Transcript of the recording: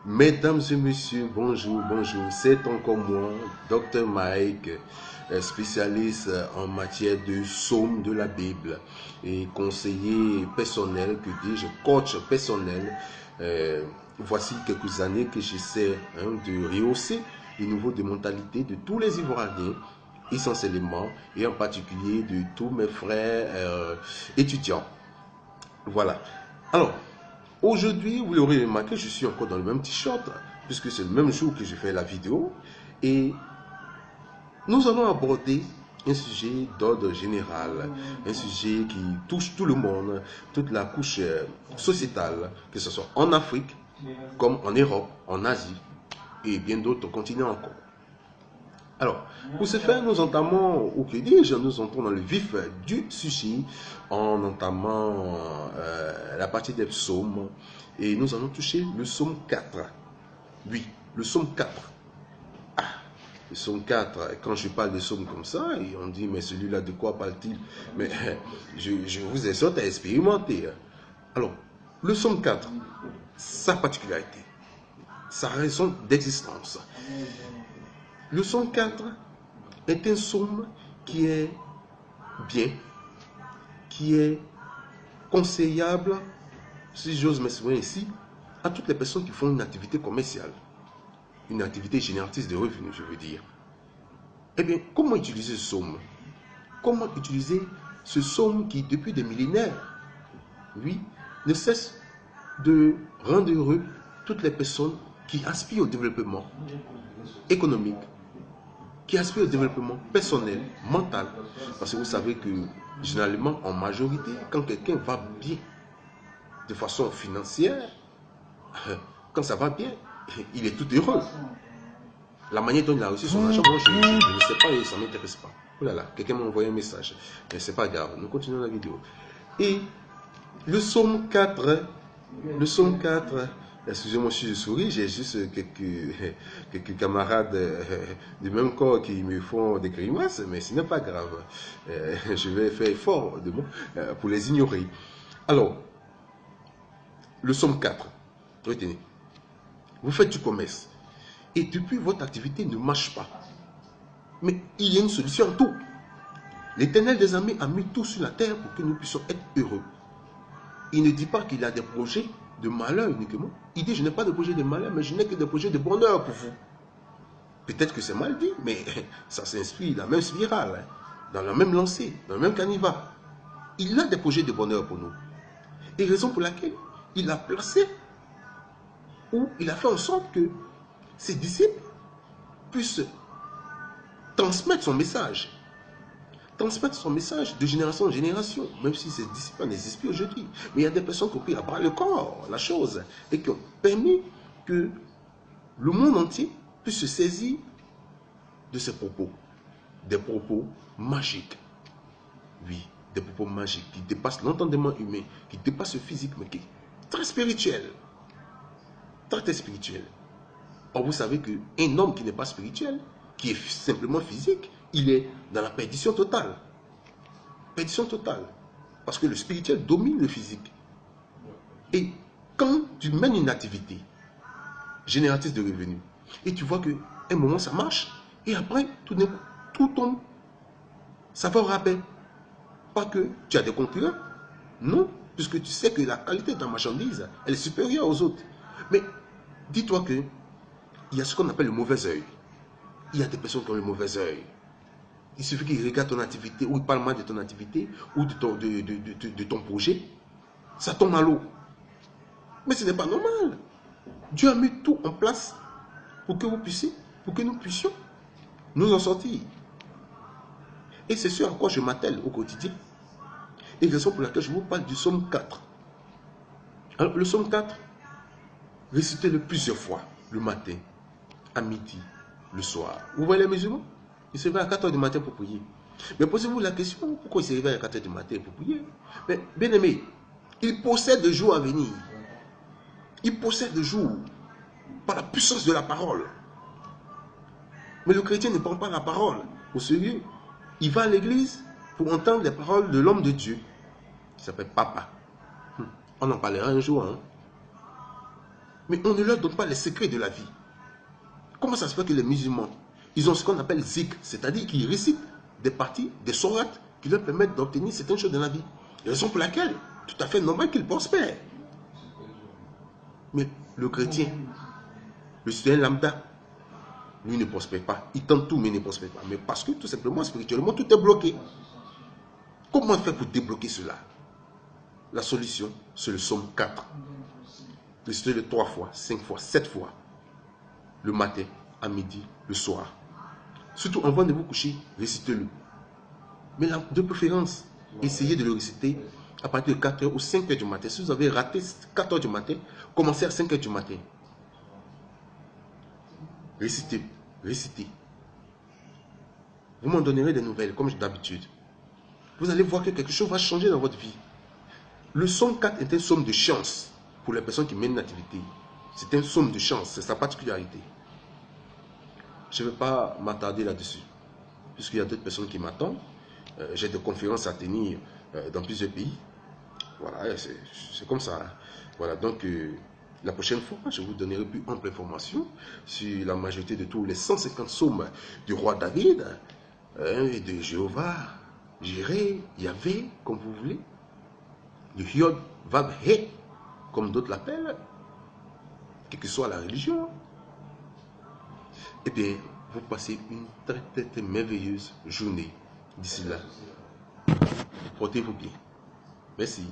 Mesdames et messieurs, bonjour, bonjour. C'est encore moi, Dr Mike, spécialiste en matière de psaumes de la Bible et conseiller personnel, que dis-je, coach personnel. Voici quelques années que j'essaie de rehausser le niveau de mentalité de tous les Ivoiriens, essentiellement, et en particulier de tous mes frères étudiants. Voilà. Alors, aujourd'hui, vous l'aurez remarqué, je suis encore dans le même t-shirt, puisque c'est le même jour que j'ai fait la vidéo. Et nous allons aborder un sujet d'ordre général, un sujet qui touche tout le monde, toute la couche sociétale, que ce soit en Afrique, comme en Europe, en Asie et bien d'autres continents encore. Alors, pour ce faire, nous entamons, ou que dis-je, nous entrons dans le vif du sujet en entamant la partie des psaumes et nous allons toucher le psaume 4. Oui, le psaume 4. Ah, le psaume 4, quand je parle de psaume comme ça, et on dit, mais celui-là, de quoi parle-t-il? Mais je vous exhorte à expérimenter. Alors, le psaume 4, sa particularité, sa raison d'existence. Le psaume 4 est un psaume qui est bien, qui est conseillable, si j'ose m'exprimer ici, à toutes les personnes qui font une activité commerciale, une activité génératrice de revenus, je veux dire. Eh bien, comment utiliser ce psaume? Comment utiliser ce psaume qui, depuis des millénaires, oui, ne cesse de rendre heureux toutes les personnes qui aspirent au développement économique, qui aspirent au développement personnel, mental. Parce que vous savez que, généralement, en majorité, quand quelqu'un va bien de façon financière, quand ça va bien, il est tout heureux. La manière dont il a reçu son argent, moi, je ne sais pas et ça ne m'intéresse pas. Oh là là, quelqu'un m'a envoyé un message. Mais c'est pas grave, nous continuons la vidéo. Et le psaume 4, excusez-moi si je souris, j'ai juste quelques camarades du même corps qui me font des grimaces, mais ce n'est pas grave. Je vais faire effort pour les ignorer. Alors, le psaume 4, retenez, vous faites du commerce et depuis votre activité ne marche pas. Mais il y a une solution à tout. L'Éternel des armées a mis tout sur la terre pour que nous puissions être heureux. Il ne dit pas qu'il a des projets de malheur uniquement. Il dit, je n'ai pas de projet de malheur, mais je n'ai que des projets de bonheur pour vous. Peut-être que c'est mal dit, mais ça s'inspire dans la même spirale, dans la même lancée, dans le même canevas. Il a des projets de bonheur pour nous. Et raison pour laquelle il a placé, ou il a fait en sorte que ses disciples puissent transmettre son message. Transmettre son message de génération en génération, même si ces disciples n'existent plus aujourd'hui. Mais il y a des personnes qui ont pris à bras le corps la chose et qui ont permis que le monde entier puisse se saisir de ces propos. Des propos magiques. Oui, des propos magiques qui dépassent l'entendement humain, qui dépassent le physique, mais qui est très spirituel. Très, très spirituel. Or, vous savez qu'un homme qui n'est pas spirituel, qui est simplement physique, il est dans la perdition totale. Perdition totale. Parce que le spirituel domine le physique. Et quand tu mènes une activité génératrice de revenus, et tu vois qu'à un moment ça marche, et après, tout tombe. Ça va au rabais. Pas que tu as des concurrents. Non, puisque tu sais que la qualité de ta marchandise, elle est supérieure aux autres. Mais dis-toi que il y a ce qu'on appelle le mauvais œil. Il y a des personnes qui ont le mauvais œil. Il suffit qu'ils regardent ton activité, ou ils parlent mal de ton activité, ou de ton projet. Ça tombe à l'eau. Mais ce n'est pas normal. Dieu a mis tout en place pour que nous puissions nous en sortir. Et c'est ce à quoi je m'attelle au quotidien. Et raison pour laquelle je vous parle du psaume 4. Alors, le psaume 4, récitez-le plusieurs fois, le matin, à midi, le soir. Vous voyez les musulmans? Ils se réveillent à 4 h du matin pour prier. Mais posez-vous la question, pourquoi ils se réveillent à 4 h du matin pour prier? Mais bien aimé, ils possèdent le jour à venir. Ils possèdent le jour par la puissance de la parole. Mais le chrétien ne prend pas la parole au sérieux. Il va à l'église pour entendre les paroles de l'homme de Dieu, qui s'appelle Papa. On en parlera un jour. Hein? Mais on ne leur donne pas les secrets de la vie. Comment ça se fait que les musulmans, ils ont ce qu'on appelle zik, c'est-à-dire qu'ils récitent des parties, des sourates qui leur permettent d'obtenir certaines choses dans la vie. Raison pour laquelle, tout à fait normal qu'ils prospèrent. Mais le chrétien, le citoyen lambda, lui ne prospère pas. Il tente tout, mais ne prospère pas. Mais parce que tout simplement, spirituellement, tout est bloqué. Comment faire pour débloquer cela? La solution, c'est le psaume 4. Récitez-le 3 fois, 5 fois, 7 fois. Le matin, à midi, le soir. Surtout avant de vous coucher, récitez-le. Mais de préférence, essayez de le réciter à partir de 4h ou 5h du matin. Si vous avez raté 4h du matin, commencez à 5h du matin. Récitez, récitez. Vous m'en donnerez des nouvelles, comme d'habitude. Vous allez voir que quelque chose va changer dans votre vie. Le psaume 4 est un psaume de chance pour les personnes qui mènent une activité. C'est un psaume de chance, c'est sa particularité. Je ne vais pas m'attarder là-dessus, puisqu'il y a d'autres personnes qui m'attendent. J'ai des conférences à tenir dans plusieurs pays. Voilà, c'est comme ça. Voilà, donc la prochaine fois, je vous donnerai plus ample information sur la majorité de tous les 150 psaumes du roi David, et de Jéhovah, Jireh, Yahvé, comme vous voulez, de Yod, Vav, He, comme d'autres l'appellent, quelle que soit la religion. Eh bien, vous passez une très, très, très merveilleuse journée. D'ici là, portez-vous bien. Merci.